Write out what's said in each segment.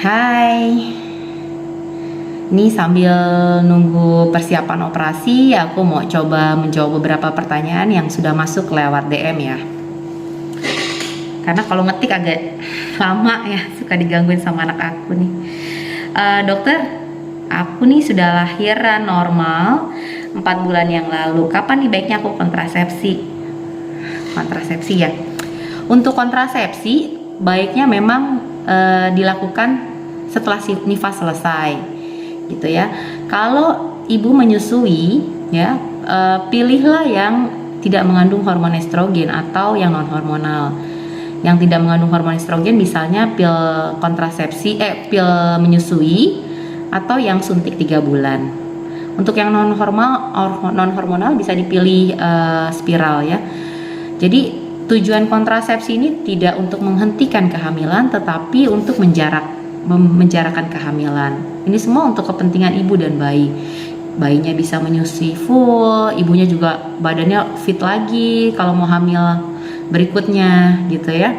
Hai, ini sambil nunggu persiapan operasi, aku mau coba menjawab beberapa pertanyaan yang sudah masuk lewat DM ya. Karena kalau ngetik agak lama ya, suka digangguin sama anak aku nih. Dokter, aku nih sudah lahiran normal 4 bulan yang lalu. Kapan nih baiknya aku kontrasepsi? Kontrasepsi ya. Untuk kontrasepsi, baiknya memang dilakukan setelah nifas selesai gitu ya. Kalau ibu menyusui ya, pilihlah yang tidak mengandung hormon estrogen atau yang non hormonal. Yang tidak mengandung hormon estrogen misalnya pil kontrasepsi, pil menyusui atau yang suntik 3 bulan. Untuk yang non hormonal bisa dipilih spiral ya. Jadi tujuan kontrasepsi ini tidak untuk menghentikan kehamilan, tetapi untuk menjarakan kehamilan. Ini semua untuk kepentingan ibu dan bayi. Bayinya bisa menyusui full, ibunya juga badannya fit lagi kalau mau hamil berikutnya gitu ya.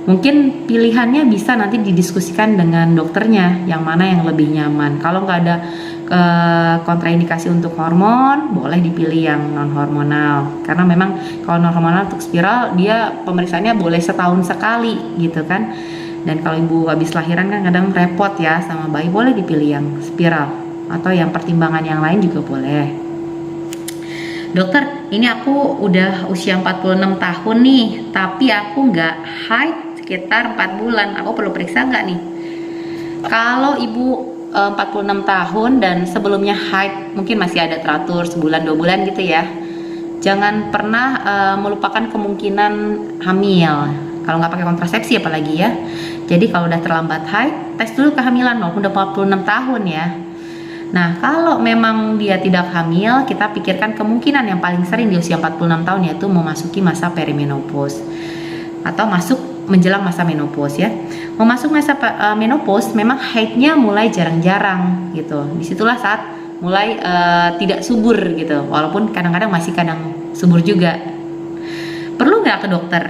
Mungkin pilihannya bisa nanti didiskusikan dengan dokternya yang mana yang lebih nyaman. Kalau nggak ada kontraindikasi untuk hormon, boleh dipilih yang non hormonal. Karena memang kalau non hormonal untuk spiral dia pemeriksaannya boleh setahun sekali gitu kan. Dan kalau ibu habis lahiran kan kadang repot ya sama bayi, boleh dipilih yang spiral atau yang pertimbangan yang lain juga boleh. Dokter, ini aku udah usia 46 tahun nih, tapi aku nggak haid sekitar 4 bulan. Aku perlu periksa nggak nih? Kalau ibu 46 tahun dan sebelumnya haid mungkin masih ada teratur sebulan 2 bulan gitu ya, jangan pernah melupakan kemungkinan hamil kalau nggak pakai kontrasepsi apalagi ya. Jadi kalau udah terlambat haid, tes dulu kehamilan walaupun udah 46 tahun ya. Nah, kalau memang dia tidak hamil, kita pikirkan kemungkinan yang paling sering di usia 46 tahun yaitu memasuki masa perimenopause atau masuk menjelang masa menopause ya. Memasuki masa menopause memang haidnya mulai jarang-jarang gitu. Disitulah saat mulai tidak subur gitu, walaupun kadang-kadang masih kadang subur juga. Perlu nggak ke dokter?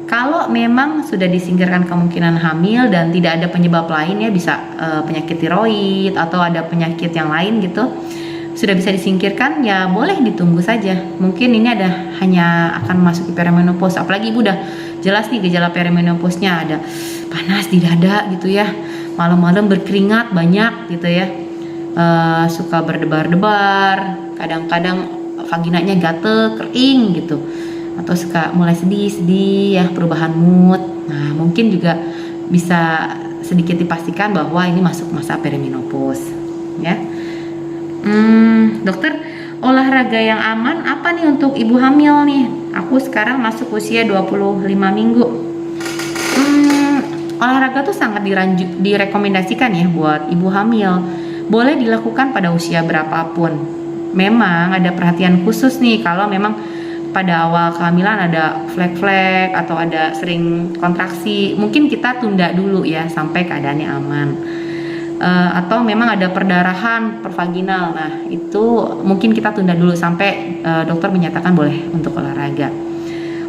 Kalau memang sudah disingkirkan kemungkinan hamil dan tidak ada penyebab lain ya, bisa penyakit tiroid atau ada penyakit yang lain gitu, sudah bisa disingkirkan ya, boleh ditunggu saja. Mungkin ini hanya akan memasuki perimenopause, apalagi ibu udah jelas nih gejala perimenopause-nya, ada panas di dada gitu ya, malam-malam berkeringat banyak gitu ya, suka berdebar-debar, kadang-kadang vaginanya gatel, kering gitu, atau suka mulai sedih-sedih ya, perubahan mood. Nah, mungkin juga bisa sedikit dipastikan bahwa ini masuk masa perimenopause ya. Dokter, olahraga yang aman apa nih untuk ibu hamil nih? Aku sekarang masuk usia 25 minggu. Olahraga tuh sangat direkomendasikan ya buat ibu hamil. Boleh dilakukan pada usia berapapun. Memang ada perhatian khusus nih kalau memang pada awal kehamilan ada flek-flek atau ada sering kontraksi, mungkin kita tunda dulu ya sampai keadaannya aman. Atau memang ada perdarahan pervaginal, nah itu mungkin kita tunda dulu sampai dokter menyatakan boleh untuk olahraga.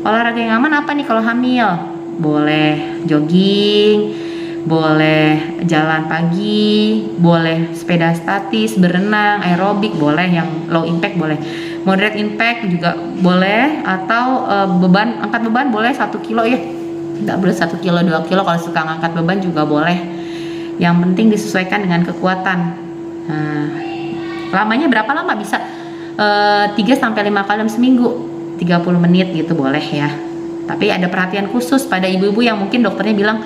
Olahraga yang aman apa nih kalau hamil? Boleh jogging, boleh jalan pagi, boleh sepeda statis, berenang, aerobik, boleh yang low impact boleh, moderate impact juga boleh, atau angkat beban boleh 1 kilo ya, nggak boleh 1 kilo 2 kilo, kalau suka ngangkat beban juga boleh. Yang penting disesuaikan dengan kekuatan. Nah, lamanya berapa lama? Bisa 3-5 kali seminggu, 30 menit gitu boleh ya. Tapi ada perhatian khusus pada ibu-ibu yang mungkin dokternya bilang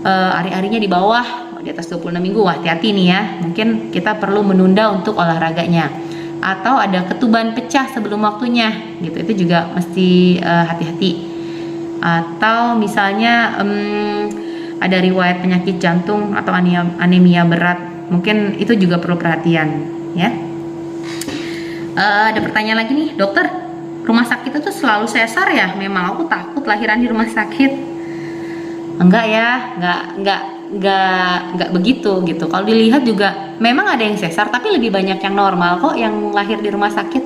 hari-harinya di bawah di atas 26 minggu, wah hati-hati nih ya, mungkin kita perlu menunda untuk olahraganya. Atau ada ketuban pecah sebelum waktunya gitu, itu juga mesti hati-hati. Atau misalnya ada riwayat penyakit jantung atau anemia berat, mungkin itu juga perlu perhatian ya. Ada pertanyaan lagi nih, dokter, rumah sakit itu selalu sesar ya? Memang aku takut lahiran di rumah sakit. Enggak ya, enggak begitu gitu. Kalau dilihat juga memang ada yang sesar, tapi lebih banyak yang normal kok yang lahir di rumah sakit.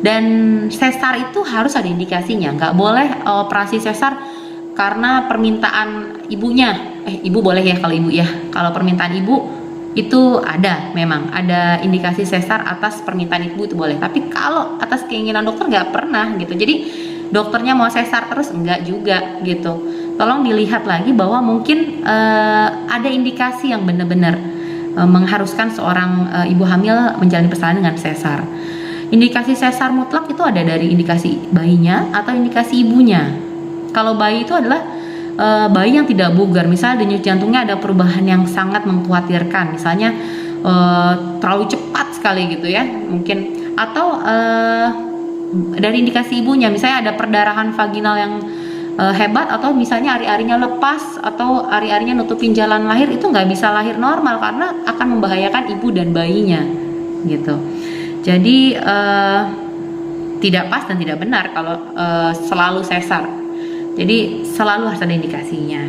Dan sesar itu harus ada indikasinya, nggak boleh operasi sesar karena permintaan ibunya. Ibu boleh ya kalau ibu ya. Kalau permintaan ibu itu ada, memang ada indikasi sesar atas permintaan ibu itu boleh. Tapi kalau atas keinginan dokter nggak pernah gitu. Jadi dokternya mau sesar terus enggak juga gitu. Tolong dilihat lagi bahwa mungkin ada indikasi yang benar-benar mengharuskan seorang ibu hamil menjalani persalinan dengan sesar. Indikasi sesar mutlak itu ada dari indikasi bayinya atau indikasi ibunya. Kalau bayi itu adalah bayi yang tidak bugar, misalnya denyut jantungnya ada perubahan yang sangat mengkhawatirkan, misalnya terlalu cepat sekali gitu ya mungkin, atau dari indikasi ibunya misalnya ada perdarahan vaginal yang hebat, atau misalnya ari-arinya lepas atau ari-arinya nutupin jalan lahir, itu nggak bisa lahir normal karena akan membahayakan ibu dan bayinya gitu. Jadi tidak pas dan tidak benar kalau selalu sesar. Jadi selalu harus ada indikasinya.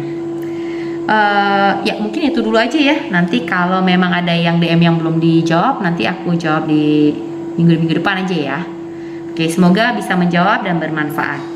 Ya mungkin itu dulu aja ya. Nanti kalau memang ada yang DM yang belum dijawab, nanti aku jawab di minggu depan aja ya. Oke, semoga bisa menjawab dan bermanfaat.